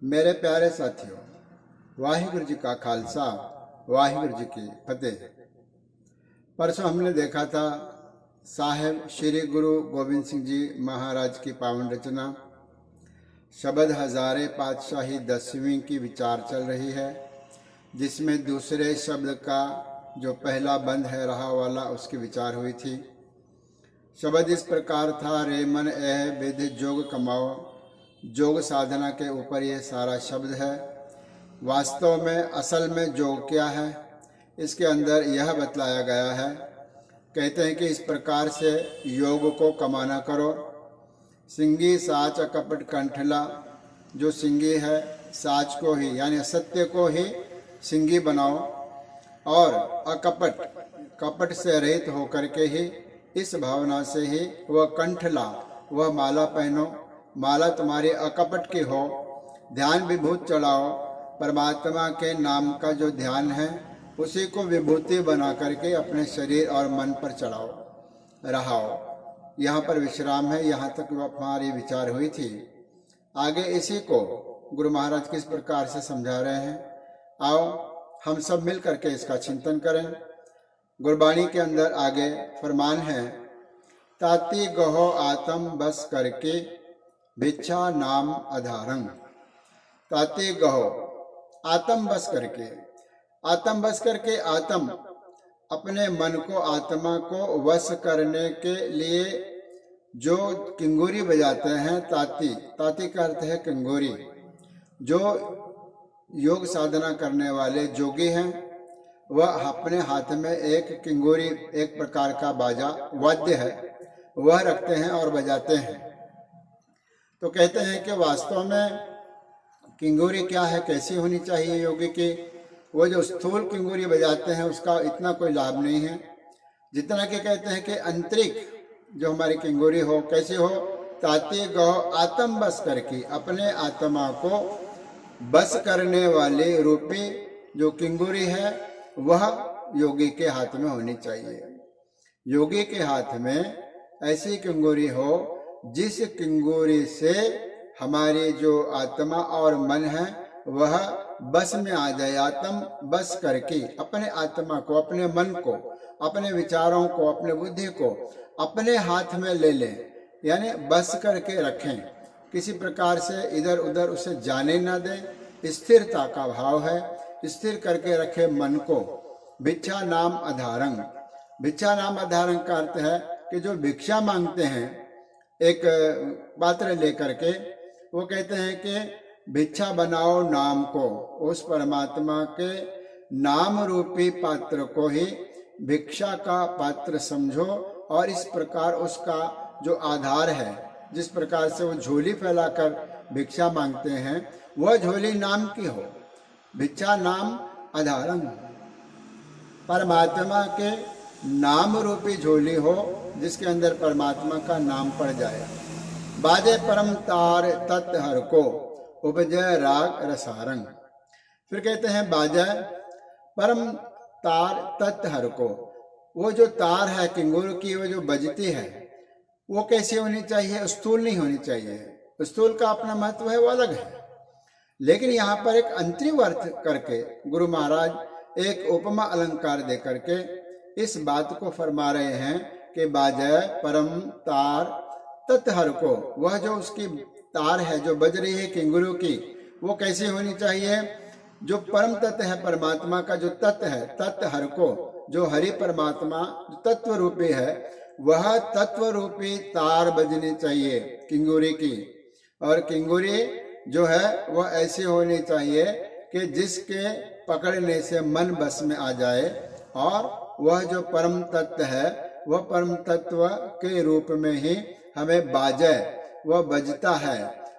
मेरे प्यारे साथियों, वाहिगुरु जी का खालसा, वाहिगुरु जी की फतेह। परसों हमने देखा था साहेब श्री गुरु गोबिंद सिंह जी महाराज की पावन रचना शबद हजारे पातशाही 10वीं की विचार चल रही है, जिसमें दूसरे शब्द का जो पहला बंद है रहा वाला उसकी विचार हुई थी। शब्द इस प्रकार था, रे मन एह विध जोग कमाओ। जोग साधना के ऊपर ये सारा शब्द है। वास्तव में असल में जोग क्या है, इसके अंदर यह बतलाया गया है। कहते हैं कि इस प्रकार से योग को कमाना करो। सिंगी साच अकपट कंठला, जो सिंगी है साच को ही यानी सत्य को ही सिंगी बनाओ, और अकपट कपट से रहित होकर के ही इस भावना से ही वह कंठला, वह माला पहनो। माला तुम्हारी अकपट की हो। ध्यान विभूत चढ़ाओ, परमात्मा के नाम का जो ध्यान है उसी को विभूति बना करके अपने शरीर और मन पर चढ़ाओ, रहाओ। यहाँ पर विश्राम है। यहाँ तक हमारी विचार हुई थी। आगे इसी को गुरु महाराज किस प्रकार से समझा रहे हैं, आओ हम सब मिल करके इसका चिंतन करें। गुरबाणी के अंदर आगे फरमान है, ताती गहो आत्म बस करके भिक्षा नाम आधारंग। ताती गहो आत्म बस करके, आत्म बस करके, आत्म अपने मन को, आत्मा को वश करने के लिए जो किंगूरी बजाते हैं, ताती, ताती का अर्थ है किंगूरी। जो योग साधना करने वाले जोगी हैं वह अपने हाथ में एक किंगूरी, एक प्रकार का बाजा वाद्य है, वह रखते हैं और बजाते हैं। तो कहते हैं कि वास्तव में किंगूरी क्या है, कैसी होनी चाहिए योगी की। वो जो स्थूल किंगूरी बजाते हैं उसका इतना कोई लाभ नहीं है, जितना कि कहते हैं कि आंतरिक जो हमारी किंगूरी हो, कैसी हो, ताती गौ आत्म बस करके, अपने आत्मा को बस करने वाली रूपी जो किंगूरी है वह योगी के हाथ में होनी चाहिए। योगी के हाथ में ऐसी किंगूरी हो जिस किंगूरी से हमारी जो आत्मा और मन है वह बस में आ जाए। आत्म बस करके अपने आत्मा को, अपने मन को, अपने विचारों को, अपने बुद्धि को अपने हाथ में ले लें, यानी बस करके रखें। किसी प्रकार से इधर उधर उसे जाने न दें। स्थिरता का भाव है, स्थिर करके रखे मन को। भिक्षा नाम आधारंग, भिक्षा नाम आधारंग का अर्थ है कि जो भिक्षा मांगते हैं एक पात्र लेकर के, वो कहते हैं कि भिक्षा बनाओ नाम को, उस परमात्मा के नाम रूपी पात्र को ही भिक्षा का पात्र समझो। और इस प्रकार उसका जो आधार है, जिस प्रकार से वो झोली फैलाकर भिक्षा मांगते हैं, वह झोली नाम की हो। भिक्षा नाम आधारम, परमात्मा के नाम रूपी झोली हो, जिसके अंदर परमात्मा का नाम पड़ जाए। बाजे परम तार तत् हर को, उपजय राग रसारंग। फिर कहते हैं बाजे परम तार तत् हर को, वो जो तार है किंगूर की, वो जो बजती है वो कैसी होनी चाहिए, स्थूल नहीं होनी चाहिए। स्थूल का अपना महत्व है, वो अलग है। लेकिन यहाँ पर एक अंतरिम अर्थ करके गुरु महाराज एक उपमा अलंकार दे करके इस बात को फरमा रहे हैं कि बाजय परम तार तत्हर को, वह जो उसकी तार है जो बज रही है किंगुरु की, वो कैसी होनी चाहिए, जो परम तत्व है, परमात्मा का जो तत्व है, तत्हर को, जो हरि परमात्मा तत्व रूपी है, वह तत्व रूपी तार बजनी चाहिए किंगुरी की। और किंगुरी जो है वह ऐसी होनी चाहिए कि जिसके पकड़ने से मन बस में आ जाए, और वह जो परम तत्व है वह परम तत्व के रूप में ही हमें बाजे, वह बजता है।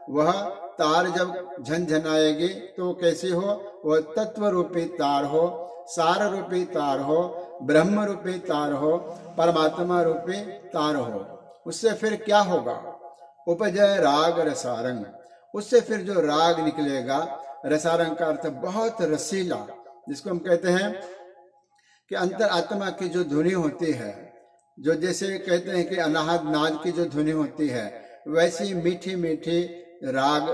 वह तार जब झनझनाएगी तो कैसी हो, वह तत्व रूपी तार हो, सार रूपी तार हो, ब्रह्म रूपी तार हो, परमात्मा रूपी तार हो। उससे फिर क्या होगा, उपजय राग रसारंग, उससे फिर जो राग निकलेगा, रसारंग का अर्थ बहुत रसीला, जिसको हम कहते हैं कि अंतर आत्मा की जो धुनी होती है, जो जैसे कहते हैं कि अनाहत नाद की जो धुनी होती है, वैसी मीठी मीठी राग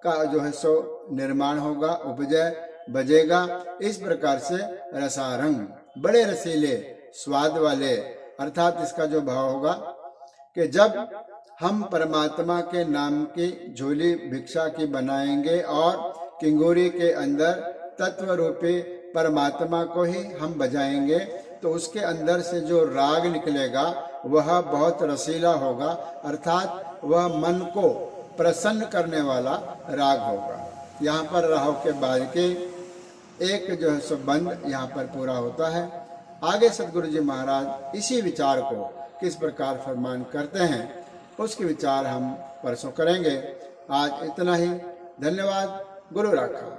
का जो है सो निर्माण होगा, उपजय बजेगा। इस प्रकार से रसारंग, बड़े रसीले स्वाद वाले, अर्थात इसका जो भाव होगा कि जब हम परमात्मा के नाम की झोली भिक्षा की बनाएंगे और किंगोरी के अंदर तत्व रूपी परमात्मा को ही हम बजाएंगे, तो उसके अंदर से जो राग निकलेगा वह बहुत रसीला होगा, अर्थात वह मन को प्रसन्न करने वाला राग होगा। यहाँ पर राहों के बाद के एक जो है सो बंद यहाँ पर पूरा होता है। आगे सदगुरु जी महाराज इसी विचार को किस प्रकार फरमान करते हैं उसके विचार हम परसों करेंगे। आज इतना ही। धन्यवाद। गुरु राखा।